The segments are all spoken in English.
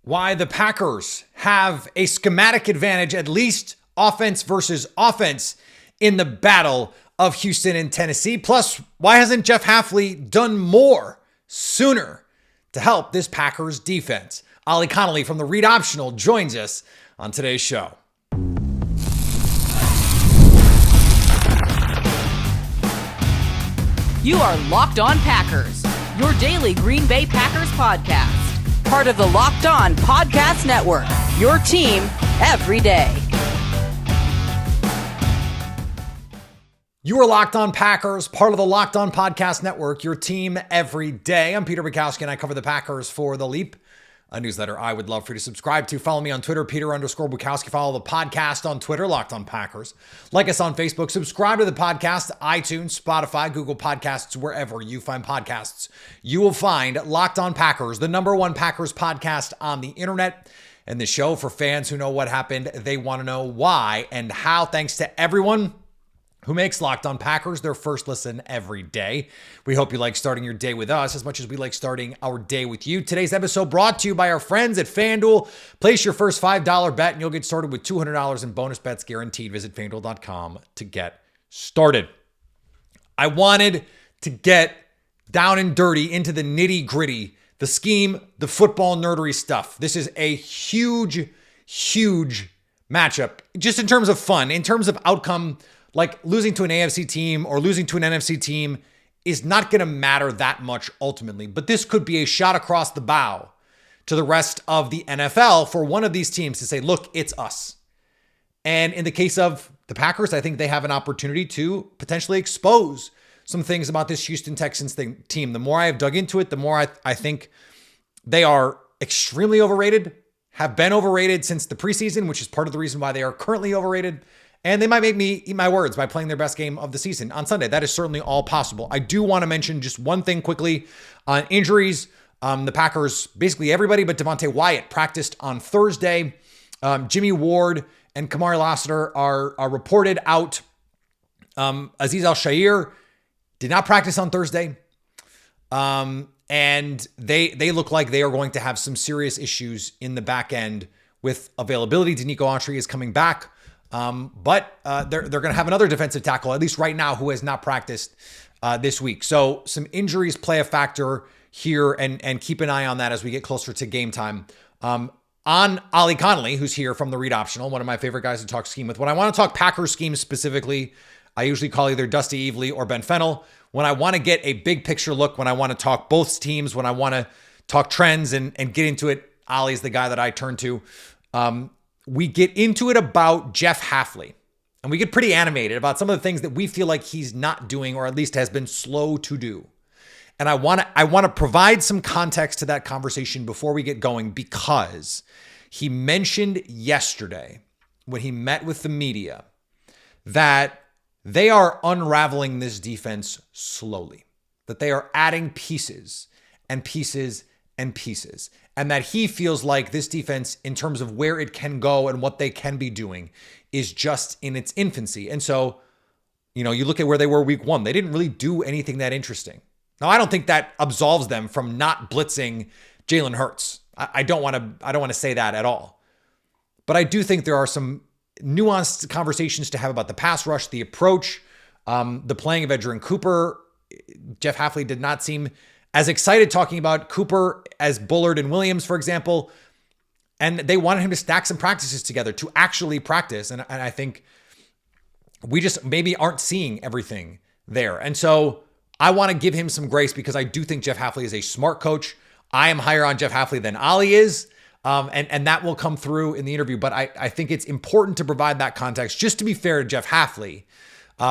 Why the Packers have a schematic advantage, at least offense versus offense, in the battle of Houston and Tennessee. Plus, why hasn't Jeff Hafley done more sooner to help this Packers defense? Ollie Connelly from the Read Optional joins us on today's show. You are Locked On Packers, your daily Green Bay Packers podcast. Part of the Locked On Podcast Network, your team every day. You are Locked On Packers, part of the Locked On Podcast Network, your team every day. I'm Peter Bukowski, and I cover the Packers for The Leap, a newsletter I would love for you to subscribe to. Follow me on Twitter, Peter_Bukowski. Follow the podcast on Twitter, Locked On Packers. Like us on Facebook. Subscribe to the podcast, iTunes, Spotify, Google Podcasts, wherever you find podcasts. You will find Locked On Packers, the #1 Packers podcast on the internet. And the show for fans who know what happened. They want to know why and how. Thanks to everyone who makes Locked On Packers their first listen every day. We hope you like starting your day with us as much as we like starting our day with you. Today's episode brought to you by our friends at FanDuel. Place your first $5 bet and you'll get started with $200 in bonus bets guaranteed. Visit FanDuel.com to get started. I wanted to get down and dirty into the nitty gritty, the scheme, the football nerdery stuff. This is a huge matchup just in terms of fun, in terms of outcome. Like losing to an AFC team or losing to an NFC team is not going to matter that much ultimately. But this could be a shot across the bow to the rest of the NFL for one of these teams to say, look, it's us. And in the case of the Packers, I think they have an opportunity to potentially expose some things about this Houston Texans team. The more I have dug into it, the more I think they are extremely overrated, have been overrated since the preseason, which is part of the reason why they are currently overrated. And they might make me eat my words by playing their best game of the season on Sunday. That is certainly all possible. I do want to mention just one thing quickly on injuries. The Packers, basically everybody but Devontae Wyatt practiced on Thursday. Jimmy Ward and Kamari Lassiter are reported out. Azeez Al-Shaair did not practice on Thursday. And they look like they are going to have some serious issues in the back end with availability. Demeco Ryans is coming back. But they're going to have another defensive tackle, at least right now, who has not practiced this week. So some injuries play a factor here, and keep an eye on that as we get closer to game time. On Ollie Connelly, who's here from the Read Optional, one of my favorite guys to talk scheme with. When I want to talk Packers scheme specifically, I usually call either Dusty Evely or Ben Fennell. When I want to get a big picture look, when I want to talk both teams, when I want to talk trends and get into it, Ollie's the guy that I turn to. We get into it about Jeff Hafley, and we get pretty animated about some of the things that we feel like he's not doing, or at least has been slow to do. And I want to provide some context to that conversation before we get going, because he mentioned yesterday when he met with the media that they are unraveling this defense slowly, that they are adding pieces and pieces and pieces. And that he feels like this defense, in terms of where it can go and what they can be doing, is just in its infancy. And so, you look at where they were week 1. They didn't really do anything that interesting. Now, I don't think that absolves them from not blitzing Jalen Hurts. I don't want to say that at all. But I do think there are some nuanced conversations to have about the pass rush, the approach, the playing of Edgerrin Cooper. Jeff Hafley did not seem as excited talking about Cooper as Bullard and Williams, for example. And they wanted him to stack some practices together to actually practice. And I think we just maybe aren't seeing everything there. And so I want to give him some grace, because I do think Jeff Hafley is a smart coach. I am higher on Jeff Hafley than Ollie is. And that will come through in the interview. But I think it's important to provide that context, just to be fair to Jeff Hafley,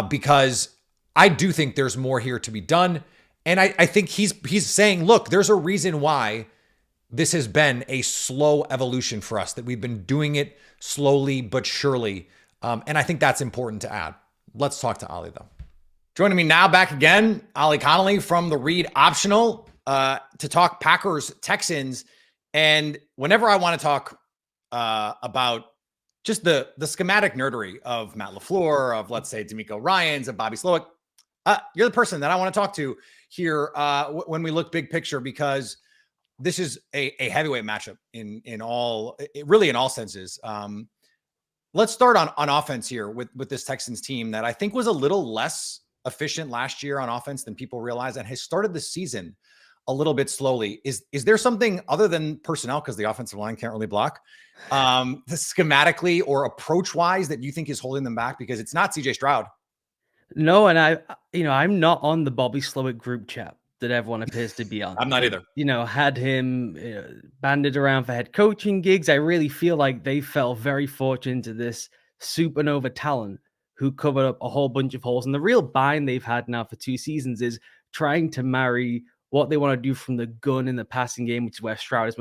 because I do think there's more here to be done. And I think he's saying, look, there's a reason why this has been a slow evolution for us, that we've been doing it slowly but surely. And I think that's important to add. Let's talk to Ollie, though. Joining me now back again, Ollie Connelly from the Read Optional to talk Packers Texans. And whenever I want to talk about just the schematic nerdery of Matt LaFleur, of, let's say, Demeco Ryans, of Bobby Slowik, you're the person that I want to talk to here when we look big picture, because this is a heavyweight matchup in all senses. Let's start on offense here with this Texans team that I think was a little less efficient last year on offense than people realize, and has started the season a little bit slowly. Is there something other than personnel, because the offensive line can't really block, schematically or approach wise, that you think is holding them back? Because it's not CJ Stroud. No, and I'm not on the Bobby Slowik group chat that everyone appears to be on. I'm not either. Had him banded around for head coaching gigs. I really feel like they fell very fortunate to this supernova talent who covered up a whole bunch of holes. And the real bind they've had now for 2 seasons is trying to marry what they want to do from the gun in the passing game, which is where Stroud is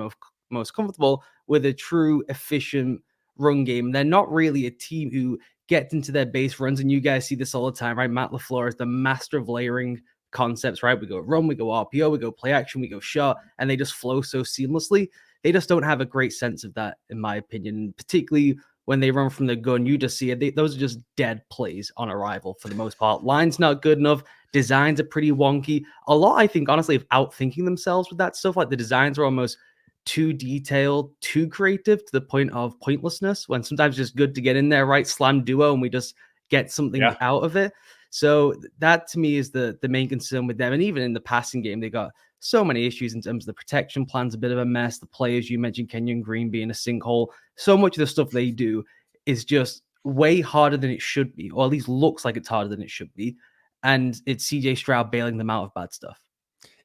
most comfortable, with a true efficient run game. They're not really a team who gets into their base runs, and you guys see this all the time, right? Matt LaFleur is the master of layering concepts, right? We go run, we go RPO, we go play action, we go shot, and they just flow so seamlessly. They just don't have a great sense of that, in my opinion. Particularly when they run from the gun, you just see it. Those are just dead plays on arrival for the most part. Line's not good enough. Designs are pretty wonky. A lot, I think, honestly, of outthinking themselves with that stuff. Like the designs are almost too detailed, too creative to the point of pointlessness, when sometimes it's just good to get in there, right? Slam duo, and we just get something out of it. So that to me is the main concern with them. And even in the passing game, they got so many issues in terms of the protection plan's a bit of a mess. The players, you mentioned Kenyon Green being a sinkhole. So much of the stuff they do is just way harder than it should be, or at least looks like it's harder than it should be. And it's CJ Stroud bailing them out of bad stuff.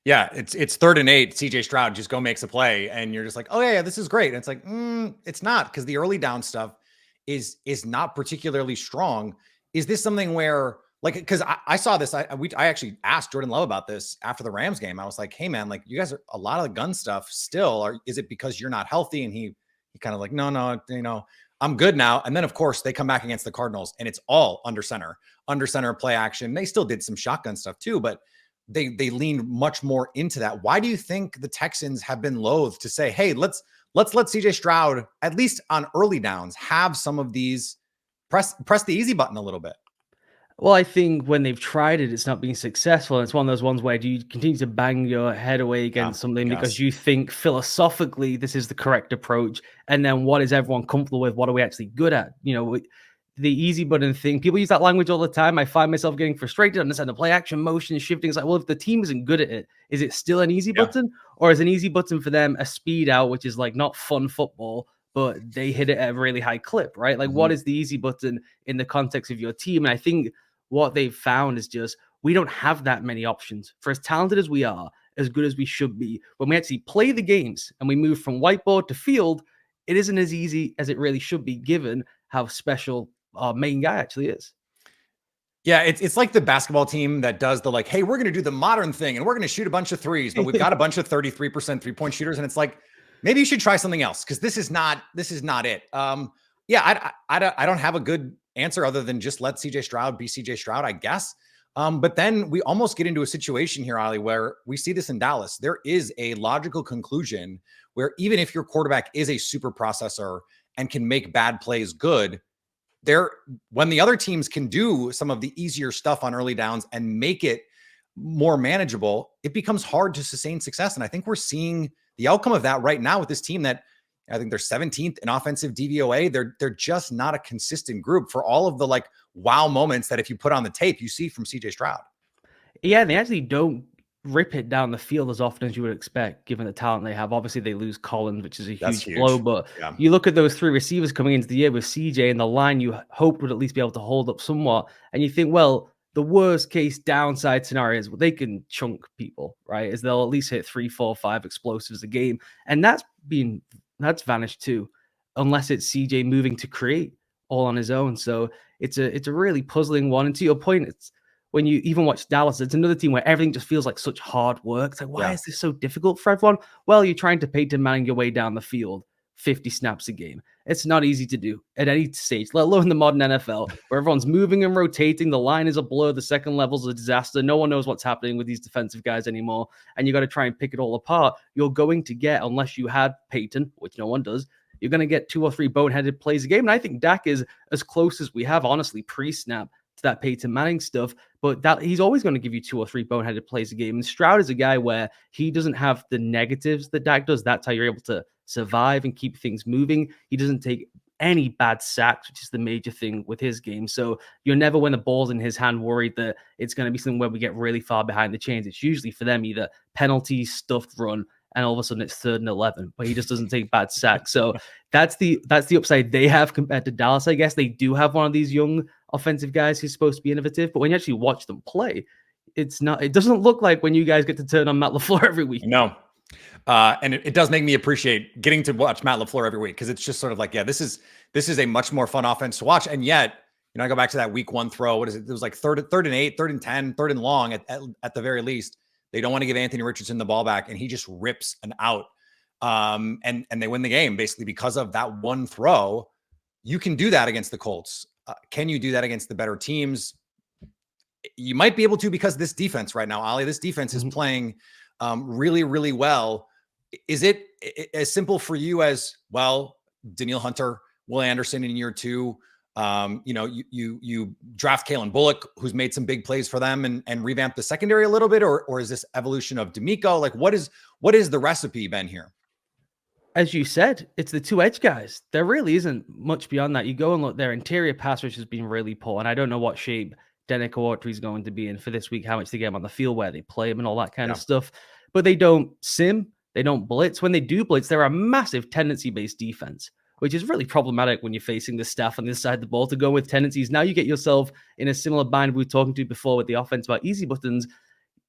Yeah, it's 3rd and 8. CJ Stroud just go makes a play, and you're just like, oh yeah, this is great. And it's like, it's not, because the early down stuff is not particularly strong. Is this something where, like, because I saw this, I actually asked Jordan Love about this after the Rams game. I was like, hey man, like, you guys are a lot of the gun stuff still, or is it because you're not healthy? And he kind of like, no, I'm good now. And then of course they come back against the Cardinals, and it's all under center play action. They still did some shotgun stuff too, but they leaned much more into that. Why do you think the Texans have been loath to say, hey, let's let CJ Stroud, at least on early downs, have some of these, press the easy button a little bit? Well, I think when they've tried it, it's not been successful. And it's one of those ones where do you continue to bang your head away against something because you think philosophically this is the correct approach, and then what is everyone comfortable with? What are we actually good at? The easy button thing. People use that language all the time. I find myself getting frustrated. Understand the play action, motion, shifting. It's like, well, if the team isn't good at it, is it still an easy button? Or is an easy button for them a speed out, which is like not fun football, but they hit it at a really high clip, right? Like, what is the easy button in the context of your team? And I think what they've found is just, we don't have that many options. For as talented as we are, as good as we should be, when we actually play the games and we move from whiteboard to field, it isn't as easy as it really should be, given how special our main guy actually is. Yeah, it's like the basketball team that does the like, hey, we're going to do the modern thing and we're going to shoot a bunch of threes, but we've got a bunch of 33% 3-point shooters, and it's like, maybe you should try something else, because this is not it. I don't have a good answer other than just let CJ Stroud be CJ Stroud, I guess. But then we almost get into a situation here, Ollie, where we see this in Dallas. There is a logical conclusion where even if your quarterback is a super processor and can make bad plays good, when the other teams can do some of the easier stuff on early downs and make it more manageable, it becomes hard to sustain success. And I think we're seeing the outcome of that right now with this team that I think they're 17th in offensive DVOA. They're just not a consistent group for all of the like wow moments that if you put on the tape, you see from CJ Stroud. Yeah, they actually don't rip it down the field as often as you would expect, given the talent they have. Obviously, they lose Collins, which is a huge blow, but you look at those 3 receivers coming into the year with CJ and the line you hoped would at least be able to hold up somewhat, and you think, well, the worst case downside scenario is, well, they can chunk people, right? Is they'll at least hit 3, 4, 5 explosives a game, and that's vanished too, unless it's CJ moving to create all on his own. So it's a really puzzling one. And to your point, it's when you even watch Dallas, it's another team where everything just feels like such hard work. It's like, why is this so difficult for everyone? Well, you're trying to Peyton Manning your way down the field 50 snaps a game. It's not easy to do at any stage, let alone the modern NFL, where everyone's moving and rotating. The line is a blur. The second level is a disaster. No one knows what's happening with these defensive guys anymore. And you got to try and pick it all apart. You're going to get, unless you had Peyton, which no one does, you're going to get 2 or 3 boneheaded plays a game. And I think Dak is as close as we have, honestly, pre-snap that Peyton Manning stuff, but that he's always going to give you 2 or 3 boneheaded plays a game. And Stroud is a guy where he doesn't have the negatives that Dak does. That's how you're able to survive and keep things moving. He doesn't take any bad sacks, which is the major thing with his game. So you're never, when the ball's in his hand, worried that it's going to be something where we get really far behind the chains. It's usually for them either penalty, stuffed run, and all of a sudden it's 3rd and 11, but he just doesn't take bad sacks. So that's the upside they have compared to Dallas. I guess they do have one of these young offensive guys who's supposed to be innovative, but when you actually watch them play, it doesn't look like when you guys get to turn on Matt LaFleur every week. No. And it does make me appreciate getting to watch Matt LaFleur every week, because it's just sort of like, yeah, this is a much more fun offense to watch. And yet, I go back to that week 1 throw. What is it? It was like 3rd and 8, 3rd and 10, 3rd and long at the very least. They don't want to give Anthony Richardson the ball back, and he just rips an out. And they win the game basically because of that one throw. You can do that against the Colts. Can you do that against the better teams? You might be able to, because this defense right now, Ollie, this defense is playing really, really well. Is it as simple for you as, well, Danielle Hunter, Will Anderson in year 2? You draft Kalen Bullock, who's made some big plays for them, and revamp the secondary a little bit, or is this evolution of Demeco? Like, what is the recipe been here? As you said, it's the 2 edge guys. There really isn't much beyond that. You go and look, their interior pass rush has been really poor, and I don't know what shape Demeco Ryans is going to be in for this week, how much they get him on the field, where they play him, and all that kind of stuff. But they don't sim, they don't blitz. When they do blitz, they're a massive tendency-based defense, which is really problematic when you're facing the staff on this side of the ball to go with tendencies. Now you get yourself in a similar bind we were talking to before with the offense about easy buttons.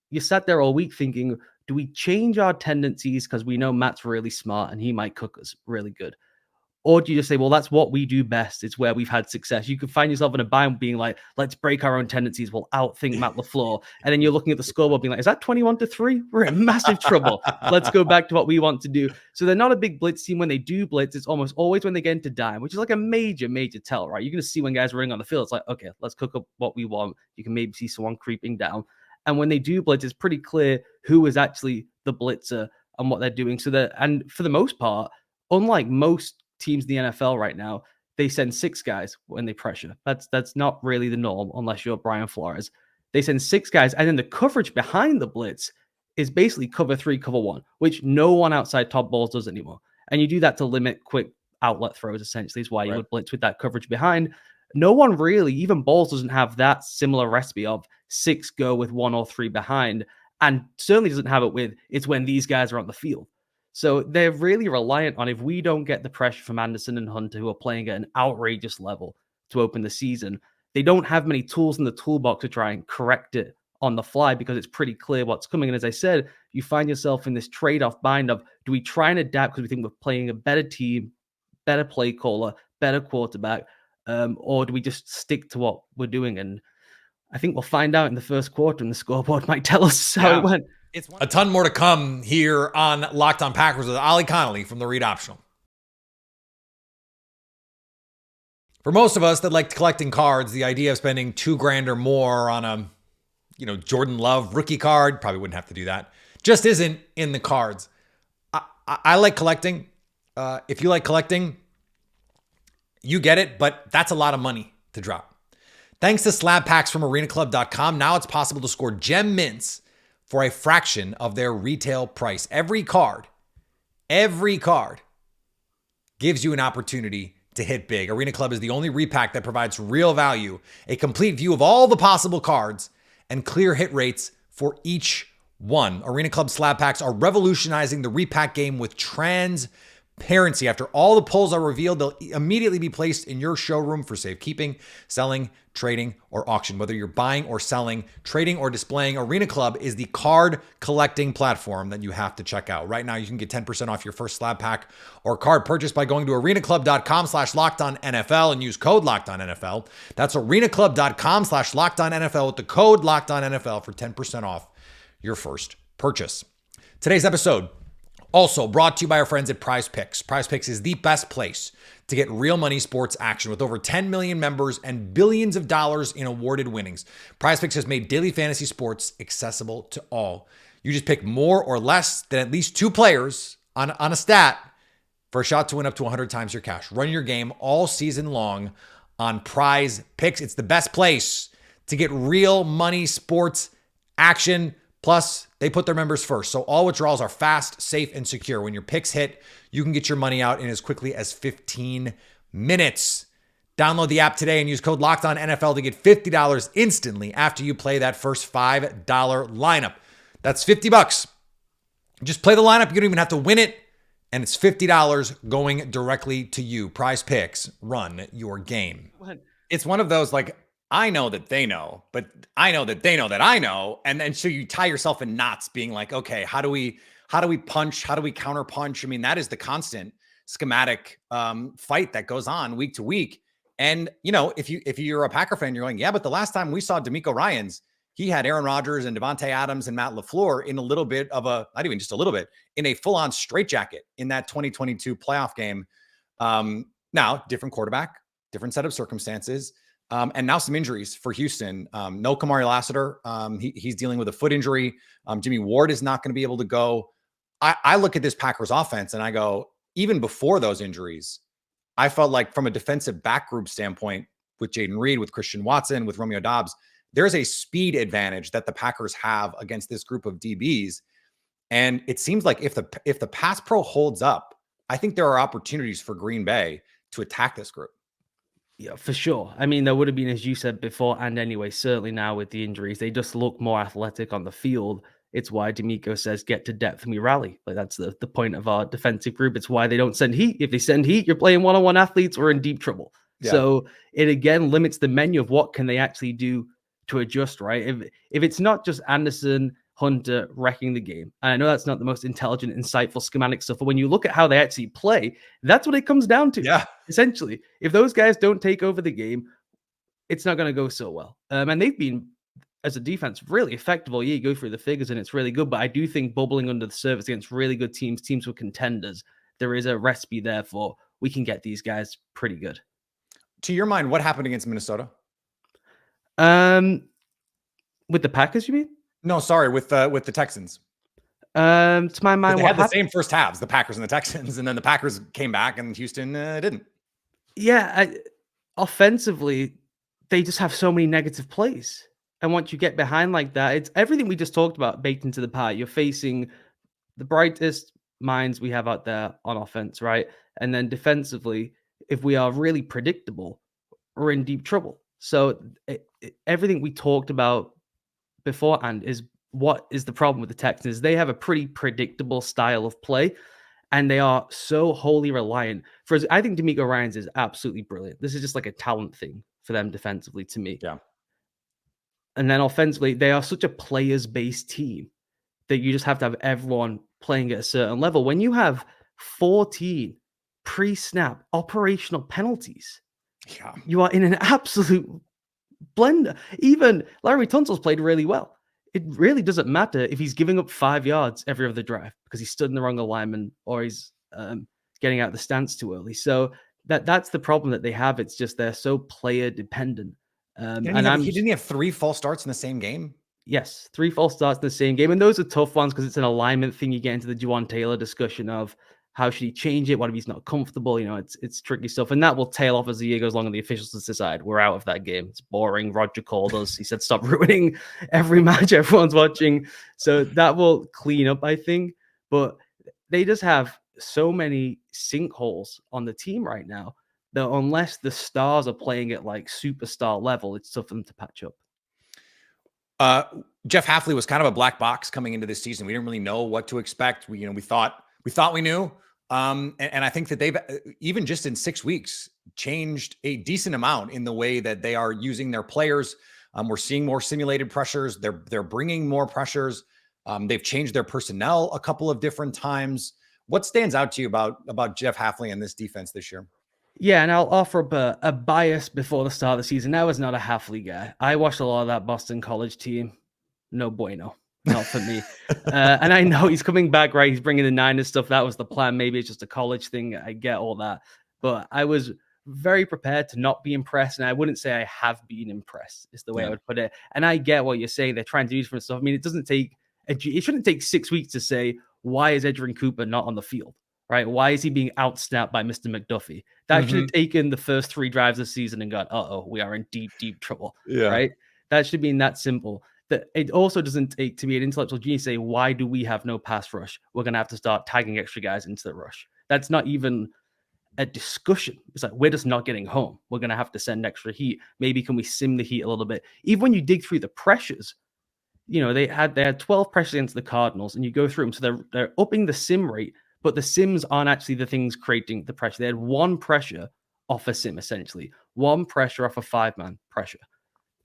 You sat there all week thinking, do we change our tendencies because we know Matt's really smart and he might cook us really good? Or do you just say, well, that's what we do best. It's where we've had success. You could find yourself in a bind being like, let's break our own tendencies. We'll outthink Matt LaFleur. And then you're looking at the scoreboard being like, is that 21-3? We're in massive trouble. Let's go back to what we want to do. So they're not a big blitz team. When they do blitz, it's almost always when they get into dime, which is like a major, major tell, right? You're going to see when guys are running on the field. It's like, okay, let's cook up what we want. You can maybe see someone creeping down. And when they do blitz, it's pretty clear who is actually the blitzer and what they're doing. And for the most part, unlike most teams in the NFL right now, they send 6 guys when they pressure. That's not really the norm unless you're Brian Flores. They send 6 guys, and then the coverage behind the blitz is basically cover 3, cover 1, which no one outside Todd Bowles does anymore. And you do that to limit quick outlet throws, essentially, is why you would blitz with that coverage behind. No one really, even Bowles doesn't have that similar recipe of 6 go with 1 or 3 behind, and certainly doesn't have it with it's when these guys are on the field. So they're really reliant on, if we don't get the pressure from Anderson and Hunter, who are playing at an outrageous level to open the season, they don't have many tools in the toolbox to try and correct it on the fly, because it's pretty clear what's coming. And as I said, you find yourself in this trade-off bind of, do we try and adapt because we think we're playing a better team, better play caller, better quarterback, or do we just stick to what we're doing? And I think we'll find out in the first quarter, and the scoreboard might tell us how it went. It's a ton more to come here on Locked On Packers with Ollie Connelly from the Read Optional. For most of us that like collecting cards, the idea of spending $2,000 or more on a, Jordan Love rookie card, probably wouldn't have to do that, just isn't in the cards. I like collecting. If you like collecting, you get it, but that's a lot of money to drop. Thanks to slab packs from arenaclub.com, now it's possible to score gem mints for a fraction of their retail price. Every card gives you an opportunity to hit big. Arena Club is the only repack that provides real value, a complete view of all the possible cards, and clear hit rates for each one. Arena Club slab packs are revolutionizing the repack game with transparency. After all the pulls are revealed, they'll immediately be placed in your showroom for safekeeping, selling, trading, or auction. Whether you're buying or selling, trading, or displaying, Arena Club is the card collecting platform that you have to check out. Right now, you can get 10% off your first slab pack or card purchase by going to arenaclub.com/LockedOnNFL and use code LockedOnNFL. That's arenaclub.com/LockedOnNFL with the code LockedOnNFL for 10% off your first purchase. Today's episode also brought to you by our friends at Prize Picks. Prize Picks is the best place to get real money sports action with over 10 million members and billions of dollars in awarded winnings. Prize Picks has made daily fantasy sports accessible to all. You just pick more or less than at least 2 players on a stat for a shot to win up to 100 times your cash. Run your game all season long on Prize Picks. It's the best place to get real money sports action. Plus, they put their members first. So all withdrawals are fast, safe, and secure. When your picks hit, you can get your money out in as quickly as 15 minutes. Download the app today and use code LOCKEDONNFL to get $50 instantly after you play that first $5 lineup. That's $50. Just play the lineup. You don't even have to win it. And it's $50 going directly to you. Prize Picks, run your game. It's one of those, like, I know that they know, but I know that they know that I know. And then so you tie yourself in knots being like, okay, how do we punch? How do we counter punch? I mean, that is the constant schematic fight that goes on week to week. And, you know, if you're a Packer fan, you're going, yeah, but the last time we saw Demeco Ryans, he had Aaron Rodgers and Devontae Adams and Matt LaFleur in a little bit of a, not even just a little bit, in a full-on straitjacket in that 2022 playoff game. Now, different quarterback, different set of circumstances, and now some injuries for Houston. No Kamari Lassiter. He's dealing with a foot injury. Jimmy Ward is not going to be able to go. I look at this Packers offense and I go, even before those injuries, I felt like from a defensive back group standpoint, with Jaden Reed, with Christian Watson, with Romeo Doubs, there's a speed advantage that the Packers have against this group of DBs. And it seems like if the pass pro holds up, I think there are opportunities for Green Bay to attack this group. Yeah, for sure. I mean, there would have been, as you said before, and anyway, certainly now with the injuries, they just look more athletic on the field. It's why Demeco says, get to depth and we rally. Like, that's the point of our defensive group. It's why they don't send heat. If they send heat, you're playing one-on-one athletes, we're in deep trouble. Yeah. So it again limits the menu of what can they actually do to adjust, right? If it's not just Anderson, Hunter wrecking the game, and I know that's not the most intelligent, insightful, schematic stuff, but when you look at how they actually play, that's what it comes down to. Yeah. Essentially, if those guys don't take over the game, it's not going to go so well. And they've been, as a defense, really effective all year. You go through the figures and it's really good, but I do think bubbling under the surface against really good teams with contenders, there is a recipe there for we can get these guys pretty good. To your mind, what happened against Minnesota? With the Packers, you mean? No, sorry, with the Texans. To my mind, they had the same first halves, the Packers and the Texans, and then the Packers came back and Houston didn't. Yeah, offensively, they just have so many negative plays. And once you get behind like that, it's everything we just talked about baked into the pie. You're facing the brightest minds we have out there on offense, right? And then defensively, if we are really predictable, we're in deep trouble. So everything we talked about beforehand is what is the problem with the Texans. They have a pretty predictable style of play, and they are so wholly reliant. I think Demeco Ryans is absolutely brilliant. This is just like a talent thing for them defensively to me. Yeah. And then offensively, they are such a players-based team that you just have to have everyone playing at a certain level. When you have 14 pre-snap operational penalties, you are in an absolute blender. Even Larry Tunsil's played really well. It really doesn't matter if he's giving up 5 yards every other drive because he stood in the wrong alignment or he's getting out of the stance too early. So that's the problem that they have. It's just they're so player dependent. He didn't have 3 false starts in the same game. Yes, 3 false starts in the same game, and those are tough ones because it's an alignment thing. You get into the Juwan Taylor discussion of how should he change it? What if he's not comfortable? You know, it's tricky stuff, and that will tail off as the year goes along, and the officials decide we're out of that game. It's boring. Roger called us. He said stop ruining every match everyone's watching. So that will clean up, I think. But they just have so many sinkholes on the team right now that unless the stars are playing at like superstar level, it's tough for them to patch up. Jeff Hafley was kind of a black box coming into this season. We didn't really know what to expect. We thought we knew. And I think that they've, even just in 6 weeks, changed a decent amount in the way that they are using their players. We're seeing more simulated pressures. They're bringing more pressures. They've changed their personnel a couple of different times. What stands out to you about Jeff Hafley and this defense this year? Yeah, and I'll offer up a bias before the start of the season. I was not a Hafley guy. I watched a lot of that Boston College team. No bueno. Not for me. And I know he's coming back, right? He's bringing the Niners stuff. That was the plan. Maybe it's just a college thing. I get all that. But I was very prepared to not be impressed. And I wouldn't say I have been impressed is the way I would put it. And I get what you're saying. They're trying to do different stuff. I mean, it shouldn't take 6 weeks to say, why is Edgerrin Cooper not on the field? Right? Why is he being outsnapped by Mr. McDuffie? That should have taken the first 3 drives of the season and gone, we are in deep, deep trouble. Yeah. Right? That should be that simple. That it also doesn't take to be an intellectual genius say, why do we have no pass rush? We're going to have to start tagging extra guys into the rush. That's not even a discussion. It's like, we're just not getting home. We're going to have to send extra heat. Maybe can we sim the heat a little bit? Even when you dig through the pressures, they had 12 pressures against the Cardinals, and you go through them. So they're upping the sim rate, but the sims aren't actually the things creating the pressure. They had one pressure off a sim, essentially. One pressure off a 5-man pressure.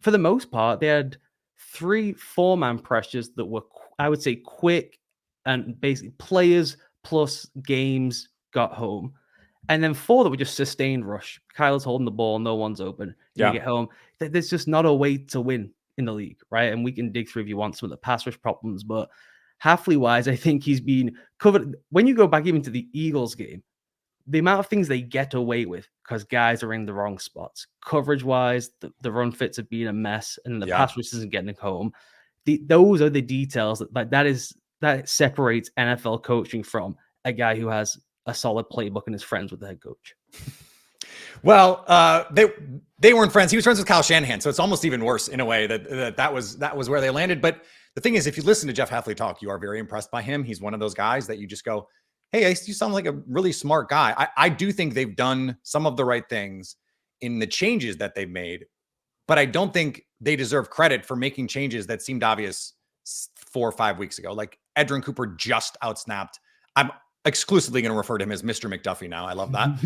For the most part, they had 3 4-man pressures that were, I would say, quick, and basically players plus games got home. And then 4 that were just sustained rush. Kyler's holding the ball, no one's open. You get home. There's just not a way to win in the league, right? And we can dig through if you want some of the pass rush problems, but Hafley-wise, I think he's been covered. When you go back even to the Eagles game, the amount of things they get away with because guys are in the wrong spots. Coverage-wise, the run fits have been a mess, and the pass rush isn't getting home. Those are the details that separates NFL coaching from a guy who has a solid playbook and is friends with the head coach. Well, they weren't friends. He was friends with Kyle Shanahan, so it's almost even worse in a way that was where they landed. But the thing is, if you listen to Jeff Hafley talk, you are very impressed by him. He's one of those guys that you just go, hey, you sound like a really smart guy. I do think they've done some of the right things in the changes that they've made, but I don't think they deserve credit for making changes that seemed obvious 4 or 5 weeks ago. Like Edrin Cooper just outsnapped. I'm exclusively going to refer to him as Mr. McDuffie now. I love that.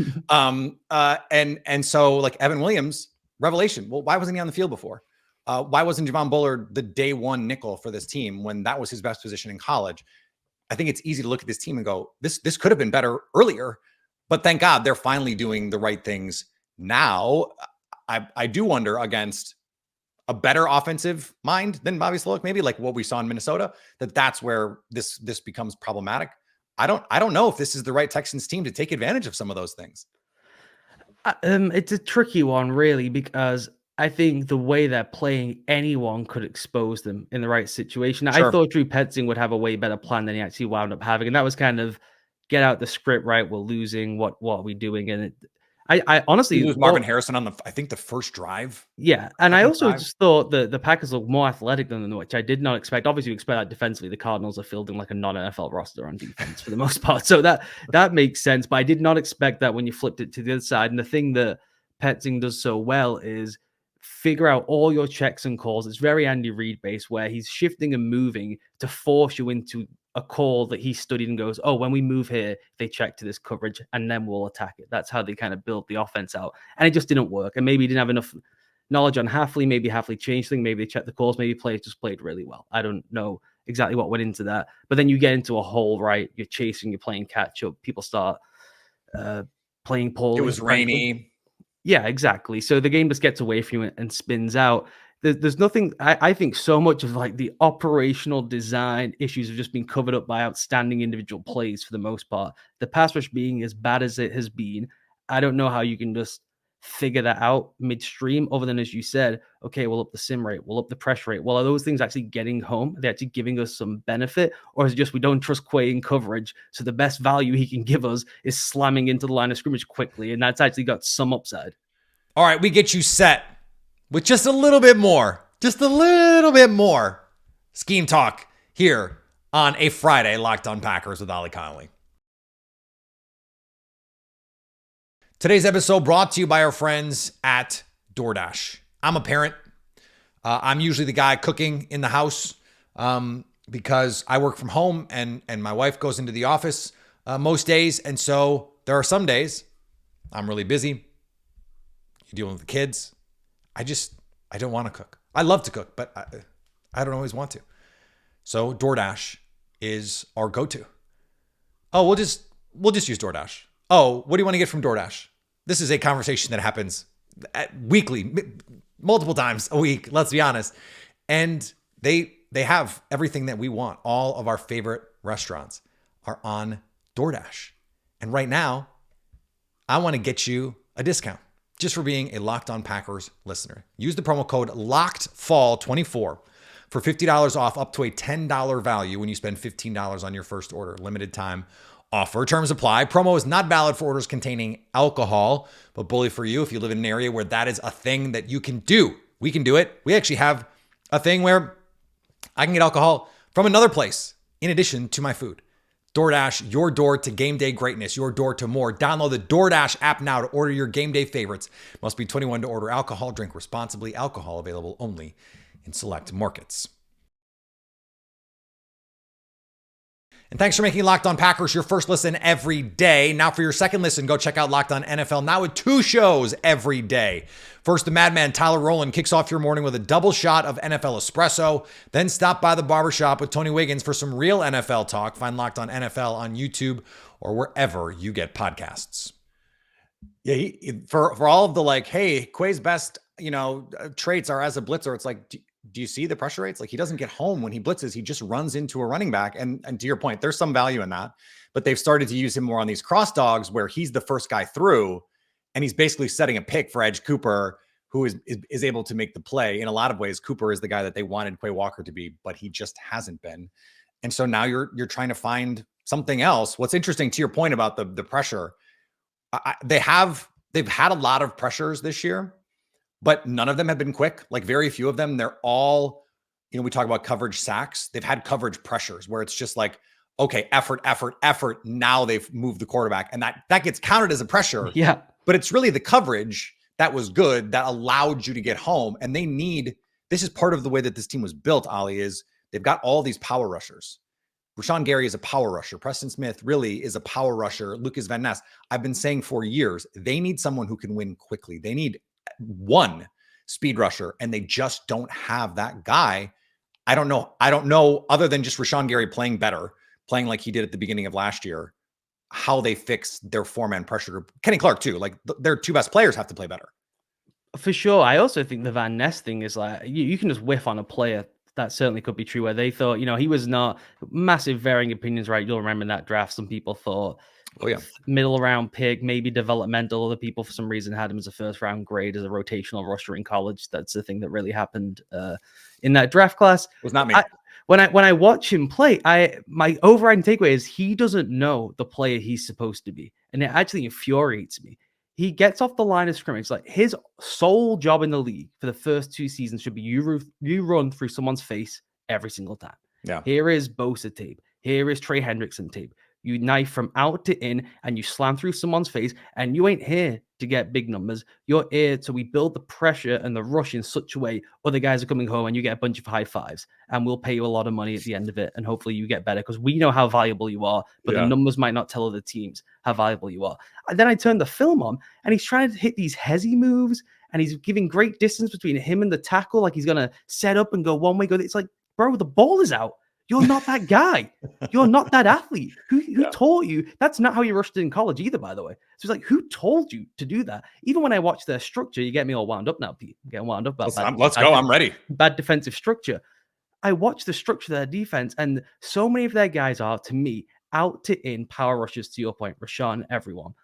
And so like Evan Williams, revelation. Well, why wasn't he on the field before? Why wasn't Javon Bullard the day one nickel for this team when that was his best position in college? I think it's easy to look at this team and go, this could have been better earlier, but thank God they're finally doing the right things now. I do wonder, against a better offensive mind than Bobby Slowik, maybe like what we saw in Minnesota, that's where this becomes problematic. I don't know if this is the right Texans team to take advantage of some of those things. It's a tricky one, really, because I think the way they're playing, anyone could expose them in the right situation. Sure. I thought Drew Petzing would have a way better plan than he actually wound up having. And that was kind of get out the script right. We're losing. What are we doing? And I honestly lose Marvin Harrison on I think the first drive. Yeah. And I also just thought that the Packers looked more athletic than them, which I did not expect. Obviously, you expect that defensively. The Cardinals are fielding like a non-NFL roster on defense for the most part. So that makes sense. But I did not expect that when you flipped it to the other side. And the thing that Petzing does so well is figure out all your checks and calls. It's very Andy Reid based, where he's shifting and moving to force you into a call that he studied and goes, oh, when we move here, they check to this coverage and then we'll attack it. That's how they kind of build the offense out. And it just didn't work. And maybe he didn't have enough knowledge on Hafley. Maybe Hafley changed things. Maybe they checked the calls. Maybe players just played really well. I don't know exactly what went into that. But then you get into a hole, right? You're chasing, you're playing catch up. People start playing poorly. It was rainy. Yeah, exactly. So the game just gets away from you and spins out. There's nothing, I think so much of like the operational design issues have just been covered up by outstanding individual plays for the most part. The pass rush being as bad as it has been, I don't know how you can just figure that out midstream, other than, as you said, okay, we'll up the sim rate, we'll up the pressure rate. Well, are those things actually getting home? Are they actually giving us some benefit? Or is it just we don't trust Quay in coverage, so the best value he can give us is slamming into the line of scrimmage quickly, and that's actually got some upside? All right, we get you set with just a little bit more scheme talk here on a Friday Locked On Packers with Ollie Connelly. Today's episode brought to you by our friends at DoorDash. I'm a parent. I'm usually the guy cooking in the house because I work from home and my wife goes into the office most days. And so there are some days I'm really busy. You're dealing with the kids. I don't want to cook. I love to cook, but I don't always want to. So DoorDash is our go-to. Oh, we'll just use DoorDash. Oh, what do you want to get from DoorDash? This is a conversation that happens weekly, multiple times a week, let's be honest. And they have everything that we want. All of our favorite restaurants are on DoorDash. And right now, I want to get you a discount just for being a Locked On Packers listener. Use the promo code LOCKEDFALL24 for $50 off up to a $10 value when you spend $15 on your first order. Limited time offer. Terms apply. Promo is not valid for orders containing alcohol, but bully for you if you live in an area where that is a thing that you can do. we can do it. We actually have a thing where I can get alcohol from another place in addition to my food. DoorDash, your door to game day greatness, your door to more. Download the DoorDash app now to order your game day favorites. Must be 21 to order alcohol. Drink responsibly. Alcohol available only in select markets. And thanks for making Locked On Packers your first listen every day. Now for your second listen, go check out Locked On NFL now with 2 shows every day. First, the madman Tyler Rowland kicks off your morning with a double shot of NFL espresso. Then stop by the barbershop with Tony Wiggins for some real NFL talk. Find Locked On NFL on YouTube or wherever you get podcasts. Yeah, for all of the like, hey, Quay's best, traits are as a blitzer. It's like, do you see the pressure rates? Like, he doesn't get home when he blitzes. He just runs into a running back. And to your point, there's some value in that. But they've started to use him more on these cross dogs where he's the first guy through, and he's basically setting a pick for Edge Cooper, who is able to make the play. In a lot of ways, Cooper is the guy that they wanted Quay Walker to be, but he just hasn't been. And so now you're trying to find something else. What's interesting to your point about the pressure, they've had a lot of pressures this year, but none of them have been quick. Like, very few of them. They're all, we talk about coverage sacks. They've had coverage pressures where it's just like, okay, effort. Now they've moved the quarterback, and that gets counted as a pressure. Yeah. But it's really the coverage that was good that allowed you to get home. And this is part of the way that this team was built, Ollie, is they've got all these power rushers. Rashawn Gary is a power rusher. Preston Smith really is a power rusher. Lucas Van Ness. I've been saying for years, they need someone who can win quickly. They need one speed rusher, and they just don't have that guy. I don't know, other than just Rashawn Gary playing better, playing like he did at the beginning of last year, how they fix their 4-man pressure group. Kenny Clark too. Like, their 2 best players have to play better. For sure. I also think the Van Ness thing is like, you can just whiff on a player. That certainly could be true, where they thought, he was not massive varying opinions, right? You'll remember in that draft, some people thought, middle round pick, maybe developmental. Other people, for some reason, had him as a first round grade as a rotational rusher in college. That's the thing that really happened in that draft class. It was not me. When I watch him play, my overriding takeaway is he doesn't know the player he's supposed to be, and it actually infuriates me. He gets off the line of scrimmage. Like, his sole job in the league for the first 2 seasons should be you run through someone's face every single time. Yeah. Here is Bosa tape. Here is Trey Hendrickson tape. You knife from out to in, and you slam through someone's face, and you ain't here to get big numbers. You're here to we build the pressure and the rush in such a way other guys are coming home and you get a bunch of high fives, and we'll pay you a lot of money at the end of it, and hopefully you get better because we know how valuable you are, but the numbers might not tell other teams how valuable you are. And then I turn the film on, and he's trying to hit these hezzy moves, and he's giving great distance between him and the tackle, like he's going to set up and go one way. It's like, bro, the ball is out. You're not that guy. You're not that athlete. Who taught you? That's not how you rushed in college either, by the way. So it's like, who told you to do that? Even when I watch their structure, you get me all wound up now, Pete. I'm getting wound up about let's go. I'm ready. Bad defensive structure. I watch the structure of their defense, and so many of their guys are, to me, out to in power rushers, to your point, Rashawn, everyone.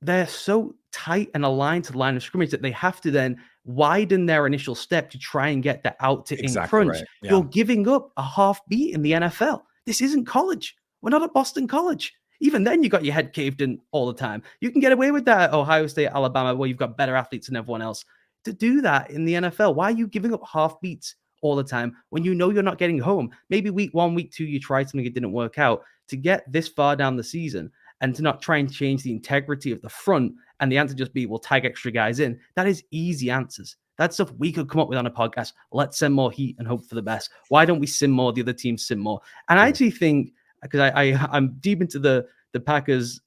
They're so tight and aligned to the line of scrimmage that they have to then widen their initial step to try and get the out to in crunch. Right. Yeah. You're giving up a half beat in the NFL. This isn't college. We're not at Boston College. Even then, you got your head caved in all the time. You can get away with that at Ohio State, Alabama, where you've got better athletes than everyone else. To do that in the NFL, why are you giving up half beats all the time when you know you're not getting home? Maybe week 1, week 2, you tried something, it didn't work out. To get this far down the season and to not try and change the integrity of the front, and the answer just be, we'll tag extra guys in. That is easy answers. That's stuff we could come up with on a podcast. Let's send more heat and hope for the best. Why don't we sim more? The other teams sim more. And I actually think, because I'm deep into the Packers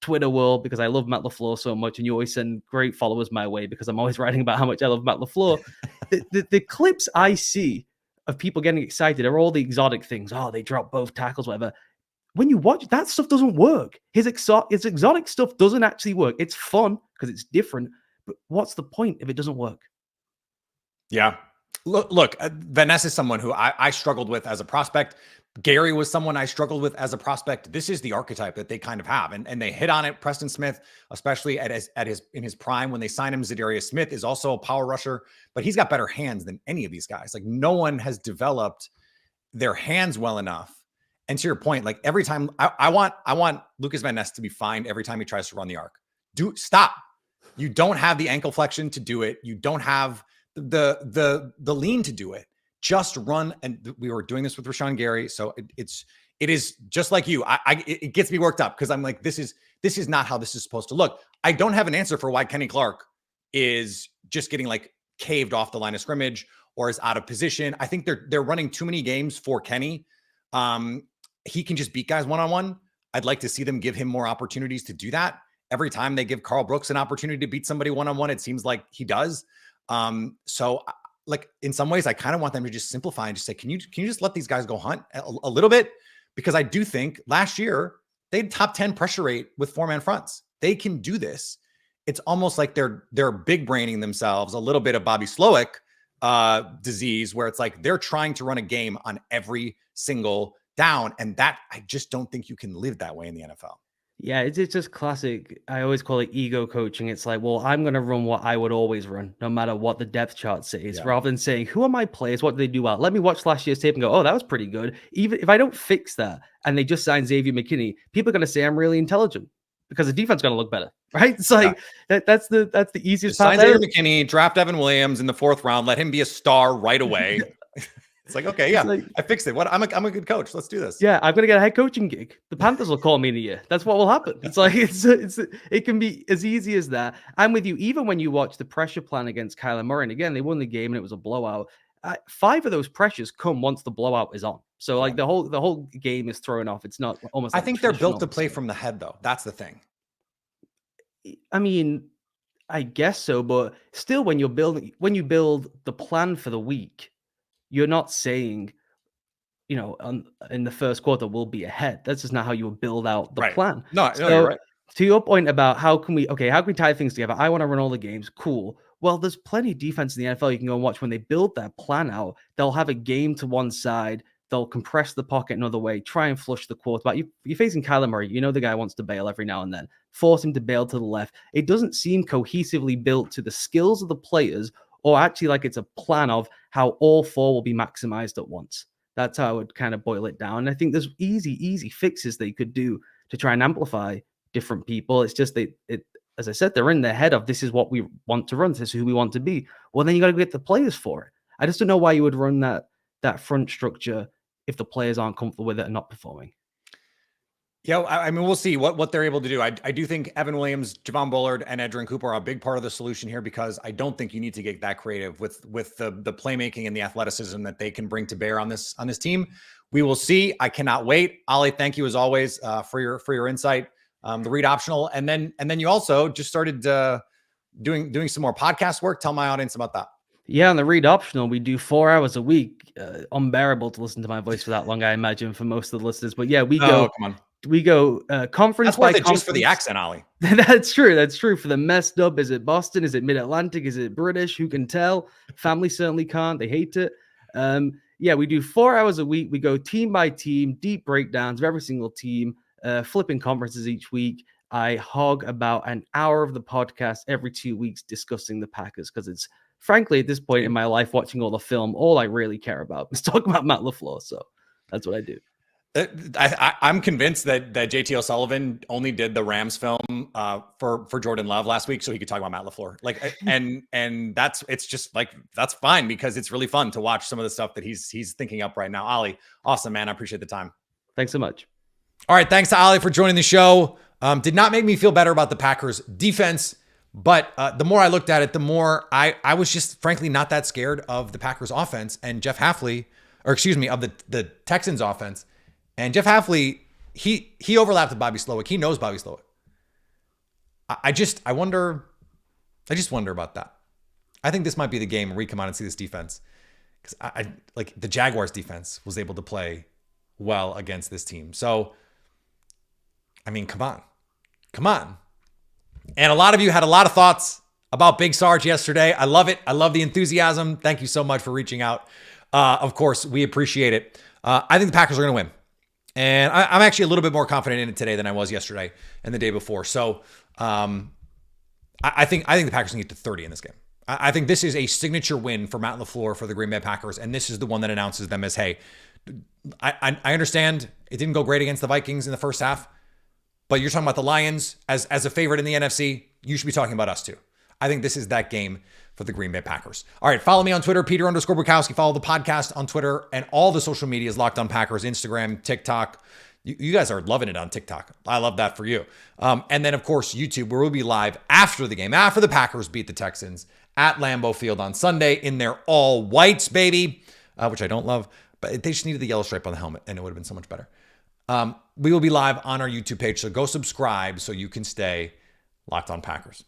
Twitter world, because I love Matt LaFleur so much, and you always send great followers my way because I'm always writing about how much I love Matt LaFleur. the clips I see of people getting excited are all the exotic things. Oh, they dropped both tackles, whatever. When you watch, that stuff doesn't work. His exotic stuff doesn't actually work. It's fun because it's different, but what's the point if it doesn't work? Yeah. Look, Van Ness is someone who I struggled with as a prospect. Gary was someone I struggled with as a prospect. This is the archetype that they kind of have, and they hit on it. Preston Smith, especially in his prime when they signed him, Zadarius Smith is also a power rusher, but he's got better hands than any of these guys. Like, no one has developed their hands well enough. And to your point, like, every time I want Lucas Van Ness to be fined every time he tries to run the arc. Stop. You don't have the ankle flexion to do it. You don't have the lean to do it. Just run, and we were doing this with Rashawn Gary, so it is just like you. It gets me worked up because I'm like, this is not how this is supposed to look. I don't have an answer for why Kenny Clark is just getting like caved off the line of scrimmage or is out of position. I think they're running too many games for Kenny. He can just beat guys one-on-one. I'd like to see them give him more opportunities to do that. Every time they give Carl Brooks an opportunity to beat somebody one-on-one, it seems like he does. So like in some ways, I kind of want them to just simplify and just say, can you just let these guys go hunt a little bit? Because I do think last year they had top 10 pressure rate with 4-man fronts. They can do this. It's almost like they're big braining themselves, a little bit of Bobby Slowik disease, where it's like they're trying to run a game on every single down. And that I just don't think you can live that way in the NFL. Yeah, it's just classic. I always call it ego coaching. It's like, well, I'm going to run what I would always run, no matter what the depth chart says, rather than saying, who are my players? What do they do well? Let me watch last year's tape and go, oh, that was pretty good. Even if I don't fix that and they just sign Xavier McKinney, people are going to say I'm really intelligent because the defense is going to look better, right? It's like that's the easiest part. Sign Xavier McKinney, draft Evan Williams in the 4th round, let him be a star right away. It's like, okay, yeah, like, I fixed it. What? I'm a good coach. Let's do this. Yeah, I'm gonna get a head coaching gig. The Panthers will call me in a year. That's what will happen. It's like it can be as easy as that. I'm with you. Even when you watch the pressure plan against Kyler Murray, and again, they won the game and it was a blowout. 5 of those pressures come once the blowout is on. So like the whole game is thrown off. It's not almost. I like think they're built to play from the head, though. That's the thing. I mean, I guess so, but still, when you build the plan for the week, you're not saying, in the first quarter we'll be ahead. That's just not how you build out the plan. No, you're right. To your point about how can we tie things together? I want to run all the games. Cool. Well, there's plenty of defense in the NFL you can go and watch. When they build that plan out, they'll have a game to one side. They'll compress the pocket another way, try and flush the quarterback. You're facing Kyler Murray. The guy wants to bail every now and then. Force him to bail to the left. It doesn't seem cohesively built to the skills of the players, or actually like it's a plan of how all 4 will be maximized at once. That's how I would kind of boil it down. And I think there's easy fixes they could do to try and amplify different people. It's just as I said, they're in their head of this is what we want to run. This is who we want to be. Well, then you got to get the players for it. I just don't know why you would run that front structure if the players aren't comfortable with it and not performing. Yeah, I mean, we'll see what they're able to do. I do think Evan Williams, Javon Bullard, and Edrin Cooper are a big part of the solution here, because I don't think you need to get that creative with the playmaking and the athleticism that they can bring to bear on this team. We will see. I cannot wait. Ollie, thank you as always for your insight. The read optional, and then you also just started doing some more podcast work. Tell my audience about that. Yeah, on the read optional, we do 4 hours a week. Unbearable to listen to my voice for that long, I imagine, for most of the listeners. But yeah, we go. Come on. We go conference by conference. Just for the accent, Ollie. That's true. That's true. For the messed up, is it Boston? Is it Mid-Atlantic? Is it British? Who can tell? Family certainly can't. They hate it. Yeah, we do 4 hours a week. We go team by team, deep breakdowns of every single team, flipping conferences each week. I hog about an hour of the podcast every 2 weeks discussing the Packers, because it's frankly at this point in my life, watching all the film, all I really care about is talking about Matt LaFleur. So that's what I do. I'm convinced that JT O'Sullivan only did the Rams film for Jordan Love last week so he could talk about Matt LaFleur. Like, and it's just like, that's fine, because it's really fun to watch some of the stuff that he's thinking up right now. Ollie, awesome, man. I appreciate the time. Thanks so much. All right. Thanks to Ollie for joining the show. Did not make me feel better about the Packers defense, but the more I looked at it, the more I was just frankly not that scared of the Packers offense and Jeff Hafley, of the Texans offense. And Jeff Hafley, he overlapped with Bobby Slowik. He knows Bobby Slowik. I just wonder about that. I think this might be the game where we come out and see this defense, because I like the Jaguars defense was able to play well against this team. So, I mean, come on. And a lot of you had a lot of thoughts about Big Sarge yesterday. I love it. I love the enthusiasm. Thank you so much for reaching out. Of course, we appreciate it. I think the Packers are going to win. And I'm actually a little bit more confident in it today than I was yesterday and the day before. So I think the Packers can get to 30 in this game. I think this is a signature win for Matt LaFleur for the Green Bay Packers. And this is the one that announces them as, hey, I understand it didn't go great against the Vikings in the first half, but you're talking about the Lions as a favorite in the NFC. You should be talking about us too. I think this is that game for for the Green Bay Packers. All right, follow me on Twitter, Peter_Bukowski. Follow the podcast on Twitter and all the social medias, Locked On Packers, Instagram, TikTok. You guys are loving it on TikTok. I love that for you. And then, of course, YouTube, where we'll be live after the game, after the Packers beat the Texans at Lambeau Field on Sunday in their all whites, baby, which I don't love, but they just needed the yellow stripe on the helmet, and it would have been so much better. We will be live on our YouTube page, so go subscribe so you can stay Locked On Packers.